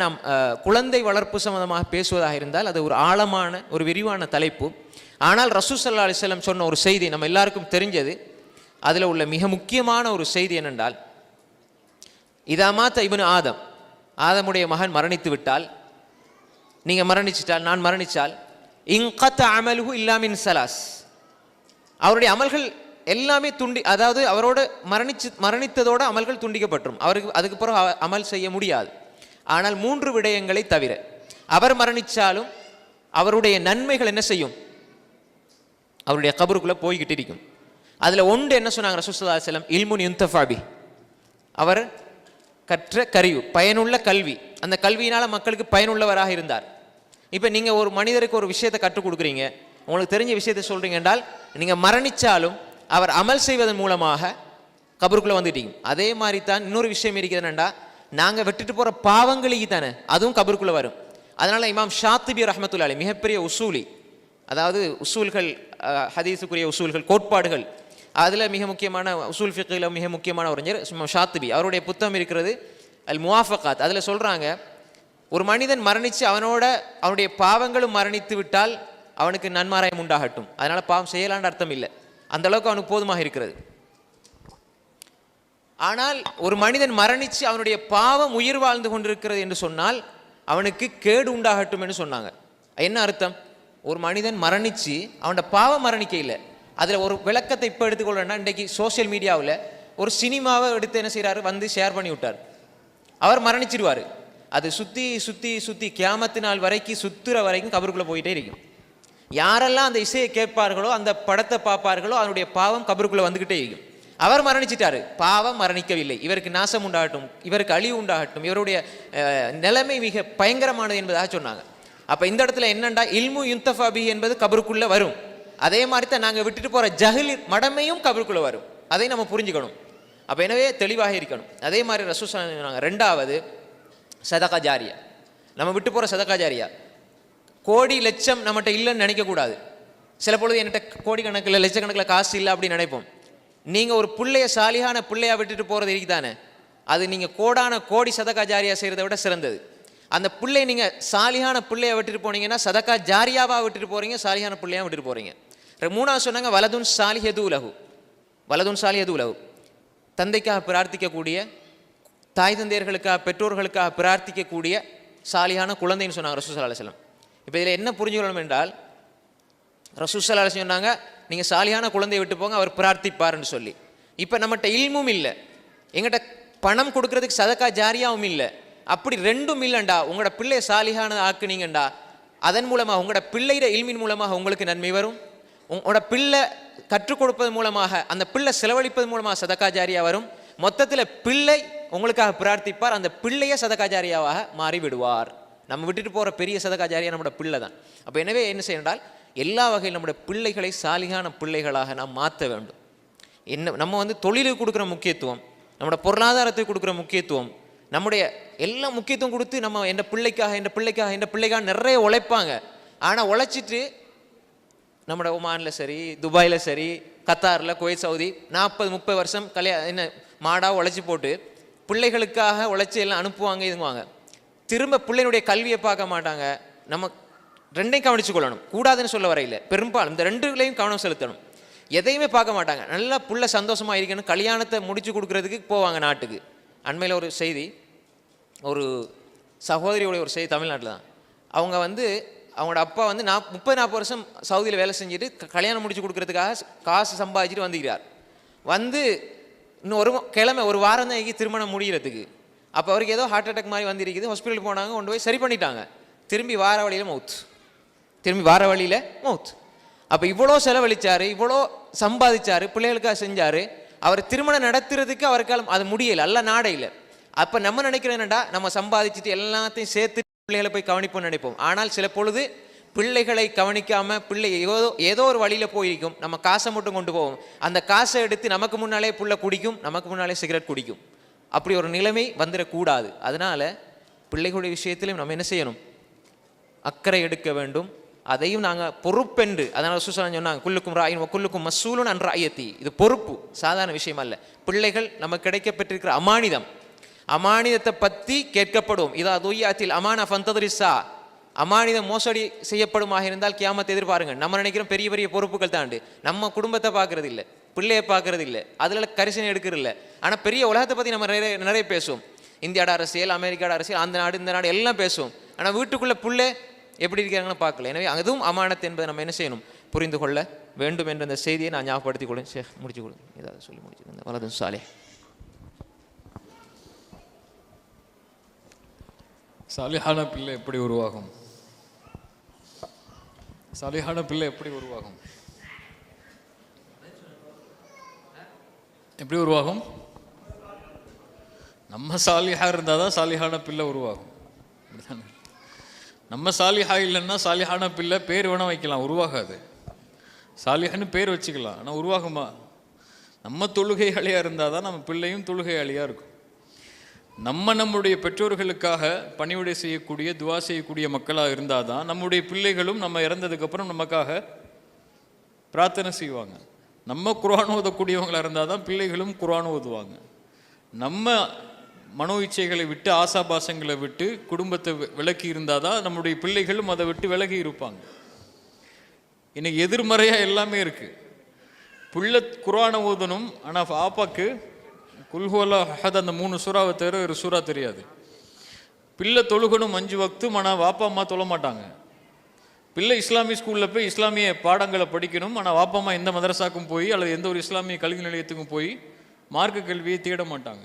நாம் குழந்தை வளர்ப்பு சம்பந்தமாக பேசுவதாக இருந்தால் அது ஒரு ஆழமான ஒரு விரிவான தலைப்பு. ஆனால் ரசூல் ஸல்லல்லாஹு அலைஹி வஸல்லம் சொன்ன ஒரு செய்தி நம்ம எல்லாருக்கும் தெரிஞ்சது. அதில் உள்ள மிக முக்கியமான ஒரு செய்தி என்னென்றால், இதா மாத்த இப்னு ஆதம், ஆதமுடைய மகன் மரணித்து விட்டால், நீங்கள் மரணிச்சிட்டால், நான் மரணித்தால், இன்கத்த அமலுஹு இல்லா மின் ஸலாஸ், அவருடைய அமல்கள் எல்லாமே அதாவது அவரோட மரணித்ததோட அமல்கள் துண்டிக்கப்பட்டுரும். அவருக்கு அதுக்கு பிறகு அமல் செய்ய முடியாது. ஆனால் 3 விடயங்களை தவிர அவர் மரணித்தாலும் அவருடைய நன்மைகள் என்ன செய்யும், அவருடைய கபருக்குள்ளே போய்கிட்டு இருக்கும். அதில் ஒன்று என்ன சொன்னாங்க ரசூல் ஸல்லல்லாஹு அலைஹி வஸல்லம், இல்முன் யுன்தஃபா பிஹி, அவர் கற்ற கறிவு, பயனுள்ள கல்வி, அந்த கல்வியினால் மக்களுக்கு பயனுள்ளவராக இருந்தார். இப்போ நீங்கள் ஒரு மனிதருக்கு ஒரு விஷயத்தை கற்றுக் கொடுக்குறீங்க, உங்களுக்கு தெரிஞ்ச விஷயத்தை சொல்கிறீங்க என்றால், நீங்கள் மரணித்தாலும் அவர் அமல் செய்வதன் மூலமாக கபருக்குள்ளே வந்துட்டீங்க. அதே மாதிரி தான் இன்னொரு விஷயம் இருக்கிறதுனா, நாங்கள் விட்டுட்டு போகிற பாவங்களுக்கு தானே அதுவும் கபருக்குள்ளே வரும். அதனால் இமாம் ஷாத்திபி ரஹ்மத்துல்லாஹி அலைஹி, மிகப்பெரிய உசூலி, அதாவது உசூல்கள், ஹதீஸுக்குரிய உசூல்கள், கோட்பாடுகள், அதில் மிக முக்கியமான உசூல் ஃபிக்ஹில் மிக முக்கியமான அறிஞர் இமாம் ஷாத்திபி. அவருடைய புத்தகம் இருக்கிறது அல் முவாஃபகாத். அதில் சொல்கிறாங்க, ஒரு மனிதன் மரணித்து அவனுடைய பாவங்களும் மரணித்து விட்டால் அவனுக்கு நன்மாராயம் உண்டாகட்டும், அதனால் பாவம் செய்யலான்ற அர்த்தம் இல்லை, அந்த அளவுக்கு அவனுக்கு போதுமாக இருக்கிறது. ஆனால் ஒரு மனிதன் மரணித்து அவனுடைய பாவம் உயிர் வாழ்ந்து கொண்டிருக்கிறது என்று சொன்னால் அவனுக்கு கேடு உண்டாகட்டும் என்று சொன்னாங்க. என்ன அர்த்தம்? ஒரு மனிதன் மரணித்து அவனோட பாவம் மரணிக்க இல்லை. அதில் ஒரு விளக்கத்தை இப்போ எடுத்துக்கொள்ளணும்னா, இன்றைக்கு சோசியல் மீடியாவில் ஒரு சினிமாவை எடுத்து என்ன செய்கிறாரு, வந்து ஷேர் பண்ணி விட்டார். அவர் மரணிச்சிடுவார், அது சுற்றி சுற்றி சுற்றி கியாமத்து நாள் வரைக்கும் சுற்றுற வரைக்கும் கபருக்குள்ளே போயிட்டே இருக்கும். யாரெல்லாம் அந்த இசையை கேட்பார்களோ, அந்த படத்தை பார்ப்பார்களோ, அதனுடைய பாவம் கபருக்குள்ளே வந்துக்கிட்டே இருக்கும். அவர் மரணிச்சிட்டாரு, பாவம் மரணிக்கவில்லை, இவருக்கு நாசம் உண்டாகட்டும், இவருக்கு அழிவு உண்டாகட்டும், இவருடைய நிலைமை மிக பயங்கரமானது என்பதாக சொன்னாங்க. அப்போ இந்த இடத்துல என்னண்டா, இல்மு யுன்தஃபா பிஹி என்பது கபருக்குள்ளே வரும். அதே மாதிரி தான் நாங்கள் விட்டுட்டு போகிற ஜஹில் மடமையும் கபருக்குள்ளே வரும். அதை நம்ம புரிஞ்சுக்கணும். அப்போ எனவே தெளிவாக இருக்கணும். அதே மாதிரி ரசூல் சொன்னாங்க, 2வது சதகா ஜாரியா. நம்ம விட்டு போகிற சதகா ஜாரியா கோடி லட்சம் நம்மகிட்ட இல்லைன்னு நினைக்கக்கூடாது. சில பொழுது என்கிட்ட கோடிக்கணக்கில் லட்சக்கணக்கில் காசு இல்லை அப்படின்னு நினைப்போம். நீங்கள் ஒரு பிள்ளைய சாலிகான பிள்ளையாக விட்டுட்டு போகிறது இருக்குதானே, அது நீங்கள் கோடான கோடி சதகா ஜாரியா செய்கிறத விட சிறந்தது. அந்த பிள்ளை நீங்கள் சாலிகான பிள்ளையை விட்டுட்டு போனீங்கன்னா சதகா ஜாரியாவாக விட்டுட்டு போகிறீங்க, சாலிகான பிள்ளையாக விட்டுட்டு போகிறீங்க. 3வது சொன்னாங்க, வலதுன் சாலிஹது லஹு, வலதுன் சாலிஹது லஹு, தந்தைக்காக பிரார்த்திக்கக்கூடிய, தாய் தந்தையர்களுக்காக, பெற்றோர்களுக்காக பிரார்த்திக்கக்கூடிய சாலிகான குழந்தைன்னு சொன்னாங்க ரசூல் ஸல்லல்லாஹு அலைஹி வஸல்லம். இப்போ இதில் என்ன புரிஞ்சுக்கணும் என்றால், ரசூல் ஸல்லல்லாஹு அலைஹி வஸல்லம் சொன்னாங்க, நீங்கள் சாலிகான குழந்தையை விட்டு போங்க, அவர் பிரார்த்திப்பார்னு சொல்லி. இப்போ நம்மகிட்ட இல்மும் இல்லை, எங்கிட்ட பணம் கொடுக்கறதுக்கு சதகா ஜாரியாவும் இல்லை, அப்படி 2ம் இல்லைண்டா, உங்களோட பிள்ளையை சாலிகான ஆக்குனீங்கண்டா, அதன் மூலமாக உங்களோட பிள்ளையிட இல்மின் மூலமாக உங்களுக்கு நன்மை வரும். உங்களோட பிள்ளை கற்றுக் கொடுப்பது மூலமாக, அந்த பிள்ளை செலவழிப்பது மூலமாக சதகா ஜாரியா வரும். மொத்தத்தில் பிள்ளை உங்களுக்காக பிரார்த்திப்பார், அந்த பிள்ளையை சதகா ஜாரியாவாக மாறி விடுவார். நம்ம விட்டுட்டு போகிற பெரிய சதகா ஜாரியா நம்மளோட பிள்ளை தான். அப்போ எனவே என்ன செய்யணும்னால், எல்லா வகையில் நம்முடைய பிள்ளைகளை சாலிகான பிள்ளைகளாக நாம் மாற்ற வேண்டும். நம்ம தொழிலுக்கு கொடுக்குற முக்கியத்துவம், நம்மளோட பொருளாதாரத்துக்கு கொடுக்குற முக்கியத்துவம், நம்முடைய எல்லா முக்கியத்துவம் கொடுத்து நம்ம என் பிள்ளைக்காக நிறைய உழைப்பாங்க. ஆனால் உழைச்சிட்டு நம்மளோட ஒமானில் சரி, துபாயில் சரி, கத்தாரில், குவைத், சவுதி 40-30 வருஷம் மாடாக உழைச்சி போட்டு பிள்ளைகளுக்காக உழைச்சி எல்லாம் அனுப்புவாங்க, இதுங்குவாங்க. திரும்ப பிள்ளைனுடைய கல்வியை பார்க்க மாட்டாங்க. நம்ம 2ஐயும் கவனிச்சு கொள்ளணும், கூடாதுன்னு சொல்ல வரையில் பெரும்பாலும் இந்த 2லையும் கவனம் செலுத்தணும். எதையுமே பார்க்க மாட்டாங்க. நல்லா புள்ள சந்தோஷமாக இருக்கணும், கல்யாணத்தை முடிச்சு கொடுக்குறதுக்கு போவாங்க நாட்டுக்கு. அண்மையில் ஒரு செய்தி, ஒரு சகோதரியோடைய ஒரு செய்தி, தமிழ்நாட்டில் தான். அவங்க அவங்களோட அப்பா 30-40 வருஷம் சவுதியில் வேலை செஞ்சுட்டு கல்யாணம் முடிச்சு கொடுக்குறதுக்காக காசு சம்பாதிச்சுட்டு வந்துக்கிறார். இன்னும் ஒரு வாரம் தான் திருமணம் முடிகிறதுக்கு. அப்போ அவருக்கு ஏதோ ஹார்ட் அட்டாக் மாதிரி வந்துருக்குது. ஹாஸ்பிட்டலுக்கு போனாங்க, கொண்டு போய் சரி பண்ணிட்டாங்க. திரும்பி வார வழியில் மவுத். அப்போ இவ்வளோ செலவழிச்சார், இவ்வளோ சம்பாதிச்சார், பிள்ளைகளுக்காக செஞ்சார். அவர் திருமணம் நடத்துறதுக்கு அவருக்கால அது முடியலை, அல்ல நாடையில். அப்போ நம்ம நினைக்கிறோம் என்னடா, நம்ம சம்பாதிச்சுட்டு எல்லாத்தையும் சேர்த்து பிள்ளைகளை போய் கவனிப்போம்னு நினைப்போம். ஆனால் சில பொழுது பிள்ளைகளை கவனிக்காமல் பிள்ளை ஏதோ ஒரு வழியில் போயிருக்கும், நம்ம காசை மட்டும் கொண்டு போவோம். அந்த காசை எடுத்து நமக்கு முன்னாலே புள்ள குடிக்கும், நமக்கு முன்னாலே சிகரெட் குடிக்கும். அப்படி ஒரு நிலைமை வந்துடக்கூடாது. அதனால் பிள்ளைகளுடைய விஷயத்திலும் நம்ம என்ன செய்யணும், அக்கறை எடுக்க வேண்டும். அதையும் நாங்கள் பொறுப்பென்று, அதனால் சுசலம் சொன்னாங்க, குல்லுக்கும் ராயின் குல்லுக்கும் மசூலுன் அன் ராயத்தி. இது பொறுப்பு, சாதாரண விஷயம் அல்ல. பிள்ளைகள் நமக்கு கிடைக்கப்பட்டிருக்கிற அமானிதம். அமானிதத்தை பற்றி கேட்கப்படும். இதா துய்யாத்தில் அமானா ஃபந்தத்ரிஸா, அமானிதம் மோசடி செய்யப்படுமாக இருந்தால் கியாமத்தை எதிர்பாருங்க. நம்ம நினைக்கிறோம் பெரிய பெரிய பொறுப்புகள் தாண்டு, நம்ம குடும்பத்தை பார்க்கறது இல்லை, பிள்ளையை பார்க்கறது இல்லை, அதில் கரிசனை எடுக்கிறது இல்லை. ஆனால் பெரிய உலகத்தை பற்றி நம்ம நிறைய பேசுவோம். இந்தியாவோட அரசியல், அமெரிக்காவோட அரசியல், அந்த நாடு இந்த நாடு எல்லாம் பேசுவோம். ஆனால் வீட்டுக்குள்ளே பிள்ளை எப்படி இருக்கிறாங்கன்னு பார்க்கல. எனவே அதுவும் அமானத் என்பதை நம்ம என்ன செய்யணும், புரிந்து கொள்ள வேண்டும் என்ற அந்த செய்தியை நான் ஞாபகப்படுத்திக் கொள்ளும். ஷேக் முடிச்சு கொடுங்க, ஏதாவது சொல்லி முடிச்சு. வலதுன் சாலிஹ். சாலிஹான பிள்ளை எப்படி உருவாகும்? சாலிஹான பிள்ளை எப்படி உருவாகும்? எப்படி உருவாகும்? நம்ம சாலிஹா இருந்தால் தான் சாலிஹான பிள்ளை உருவாகும். நம்ம சாலிஹா இல்லைன்னா சாலிஹான பிள்ளை பேர் வேணால் வைக்கலாம், உருவாகாது. சாலிஹான்னு பேர் வச்சுக்கலாம், ஆனால் உருவாகுமா? நம்ம தொழுகையாளியாக இருந்தால் தான் நம்ம பிள்ளையும் தொழுகையாளியாக இருக்கும். நம்முடைய பெற்றோர்களுக்காக பணிவிடை செய்யக்கூடிய, துவா செய்யக்கூடிய மக்களாக இருந்தால் தான் நம்முடைய பிள்ளைகளும் நம்ம இறந்ததுக்கப்புறம் நமக்காக பிரார்த்தனை செய்வாங்க. நம்ம குர்ஆன் ஓதக்கூடியவங்களாக இருந்தால் தான் பிள்ளைகளும் குர்ஆன் ஓதுவாங்க. நம்ம மனோ இச்சைகளை விட்டு, ஆசாபாசங்களை விட்டு குடும்பத்தை விலக்கி இருந்தால் தான் நம்முடைய பிள்ளைகளும் அதை விட்டு விலகி இருப்பாங்க. இன்னைக்கு எதிர்மறையாக எல்லாமே இருக்குது. பிள்ளை குர்ஆனை ஓதணும், ஆனால் ஆப்பாக்கு குல்ஹுவல்லா அஹத் அந்த 3 சூறாவை தவிர ஒரு சூறா தெரியாது. பிள்ளை தொழுகணும் 5 வக்தும், ஆனால் வாப்பா அம்மா தொழ மாட்டாங்க. பிள்ளை இஸ்லாமிய ஸ்கூலில் போய் இஸ்லாமிய பாடங்களை படிக்கணும், ஆனால் வாப்பா அம்மா எந்த மதரசாக்கும் போய் அல்லது எந்த ஒரு இஸ்லாமிய கல்வி நிலையத்துக்கும் போய் மார்க்க கல்வியை தேட மாட்டாங்க.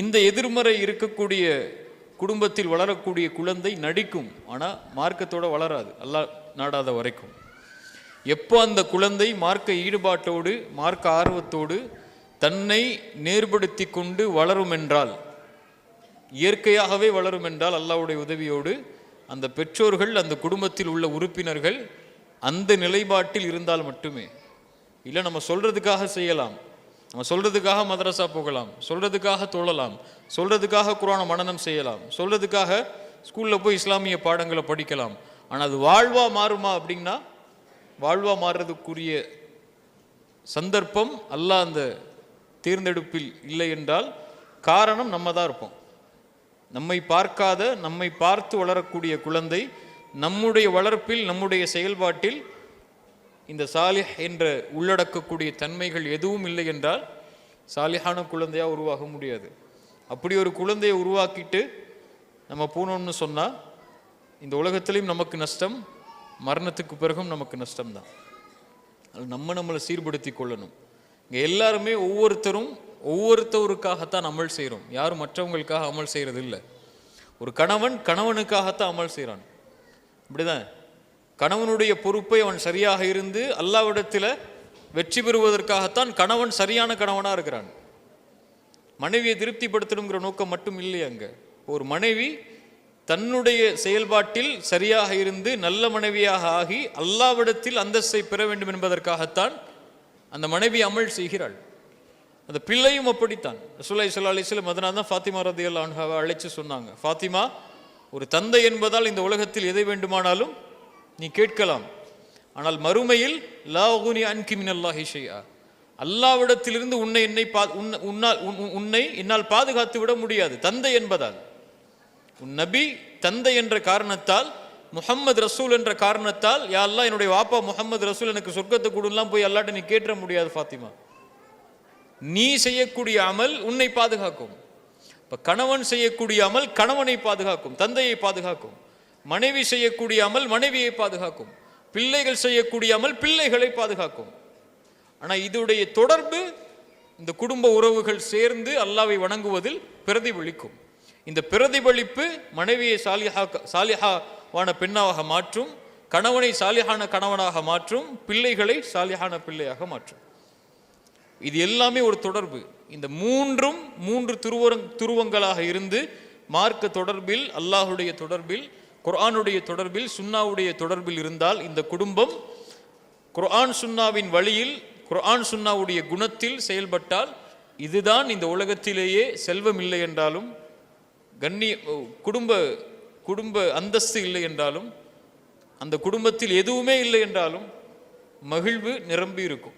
இந்த எதிர்மறை இருக்கக்கூடிய குடும்பத்தில் வளரக்கூடிய குழந்தை நடிக்கும், ஆனால் மார்க்கத்தோடு வளராது, அல்லாஹ் நாடாத வரைக்கும். எப்போ அந்த குழந்தை மார்க்க ஈடுபாட்டோடு, மார்க்க ஆர்வத்தோடு தன்னை நேர்படுத்தி கொண்டு வளரும் என்றால், இயற்கையாகவே வளரும் என்றால், அல்லாஹ்வுடைய உதவியோடு அந்த பெற்றோர்கள், அந்த குடும்பத்தில் உள்ள உறுப்பினர்கள் அந்த நிலைப்பாட்டில் இருந்தால் மட்டுமே. இல்லை நம்ம சொல்றதுக்காக செய்யலாம், நம்ம சொல்றதுக்காக மதரசா போகலாம், சொல்றதுக்காக தொழலாம், சொல்றதுக்காக குர்ஆனை மனனம் செய்யலாம், சொல்றதுக்காக ஸ்கூலில் போய் இஸ்லாமிய பாடங்களை படிக்கலாம். ஆனால் அது வாழ்வா மாறுமா அப்படின்னா, வாழ்வா மாறுறதுக்குரிய சந்தர்ப்பம் அல்லாஹ் அந்த தேர்ந்தெடுப்பில் இல்லை என்றால் காரணம் நம்ம தான் இருப்போம். நம்மை பார்க்காத, நம்மை பார்த்து வளரக்கூடிய குழந்தை நம்முடைய வளர்ப்பில், நம்முடைய செயல்பாட்டில் இந்த சாலிஹ் என்ற உள்ளடக்கக்கூடிய தன்மைகள் எதுவும் இல்லை என்றால் சாலிஹான குழந்தையாக உருவாக முடியாது. அப்படி ஒரு குழந்தையை உருவாக்கிட்டு நம்ம போனோம்னு சொன்னால் இந்த உலகத்திலையும் நமக்கு நஷ்டம், மரணத்துக்கு பிறகும் நமக்கு நஷ்டம்தான். அது நம்மளை சீர்படுத்தி கொள்ளணும். இங்கே எல்லாருமே ஒவ்வொருத்தருக்காகத்தான் அமல் செய்கிறோம், யாரும் மற்றவங்களுக்காக அமல் செய்கிறது இல்லை. ஒரு கணவன் கணவனுக்காகத்தான் அமல் செய்கிறான், அப்படிதான். கணவனுடைய பொறுப்பை அவன் சரியாக இருந்து அல்லாஹ்விடத்தில் வெற்றி பெறுவதற்காகத்தான் கணவன் சரியான கணவனாக இருக்கிறான். மனைவியை திருப்திப்படுத்தணுங்கிற நோக்கம் மட்டும் இல்லை அங்கே. ஒரு மனைவி தன்னுடைய செயல்பாட்டில் சரியாக இருந்து நல்ல மனைவியாக ஆகி அல்லாஹ்விடத்தில் அந்தஸ்தை பெற வேண்டும் என்பதற்காகத்தான் அந்த மனைவி அமல் செய்கிறாள். அந்த பிள்ளையும் அப்படித்தான். ரசூலுல்லாஹி ஸல்லல்லாஹு அலைஹி வஸல்லம் அதனால தான் ஃபாத்திமா ரலியல்லாஹு அன்ஹாவை அழைச்சு சொன்னாங்க, ஃபாத்திமா, ஒரு தந்தை என்பதால் இந்த உலகத்தில் எதை வேண்டுமானாலும் நீ கேட்கலாம், ஆனால் மறுமையில் லா உகுனி அன்கி மினல்லாஹி ஷைஆ, அல்லாஹ்விடத்திலிருந்து உன்னை என்னால் பாதுகாத்து விட முடியாது. தந்தை என்பதால், உன் நபி தந்தை என்ற காரணத்தால், முஹம்மது ரசூல் என்ற காரணத்தால், யா அல்லாஹ் என்னுடைய வாப்பா முஹம்மது ரசூல் எனக்கு சொர்க்கத்தை கொடுலாம் போய் அல்லாட்ட நீ கேட்ட முடியாது ஃபாத்திமா. நீ செய்யக்கூடிய அமல் உன்னை பாதுகாக்கும். இப்போ கணவன் செய்யக்கூடிய அமல் கணவனை பாதுகாக்கும், தந்தையை பாதுகாக்கும். மனைவி செய்யக்கூடிய அமல் மனைவியை பாதுகாக்கும். பிள்ளைகள் செய்யக்கூடிய அமல் பிள்ளைகளை பாதுகாக்கும். ஆனால் இதோடைய தொடர்பு இந்த குடும்ப உறவுகள் சேர்ந்து அல்லாஹ்வை வணங்குவதில் பிரதிபலிக்கும். இந்த பிரதிபலிப்பு மனைவியை சாலிஹாவான பெண்ணாக மாற்றும், கணவனை சாலிஹான கணவனாக மாற்றும், பிள்ளைகளை சாலிஹான பிள்ளையாக மாற்றும். இது எல்லாமே ஒரு தொடர்பு. இந்த மூன்று துருவங்களாக இருந்து மார்க்க தொடர்பில், அல்லாஹுடைய தொடர்பில், குர்ஆனுடைய தொடர்பில், சுன்னாவுடைய தொடர்பில் இருந்தால் இந்த குடும்பம் குர்ஆன் சுன்னாவின் வழியில், குர்ஆன் சுன்னாவுடைய குணத்தில் செயல்பட்டால், இதுதான் இந்த உலகத்திலேயே செல்வம் இல்லை என்றாலும், குடும்ப அந்தஸ்து இல்லை என்றாலும், அந்த குடும்பத்தில் எதுவுமே இல்லை என்றாலும் மகிழ்வு நிரம்பி இருக்கும்.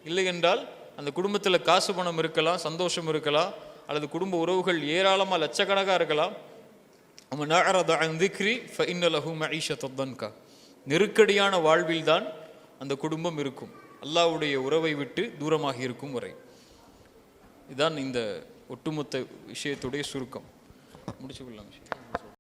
இல்லை என்றால் அந்த குடும்பத்தில் காசு பணம் இருக்கலாம், சந்தோஷம் இருக்கலாம், அல்லது குடும்ப உறவுகள் ஏராளமாக லட்சக்கணக்காக இருக்கலாம். நெருக்கடியான வாழ்வில்தான் அந்த குடும்பம் இருக்கும், அல்லாஹ்வுடைய உறவை விட்டு தூரமாக இருக்கும் வரை. இதுதான் இந்த ஒட்டுமொத்த விஷயத்துடைய சுருக்கம். முடிச்சுக்கொள்ளலாம்.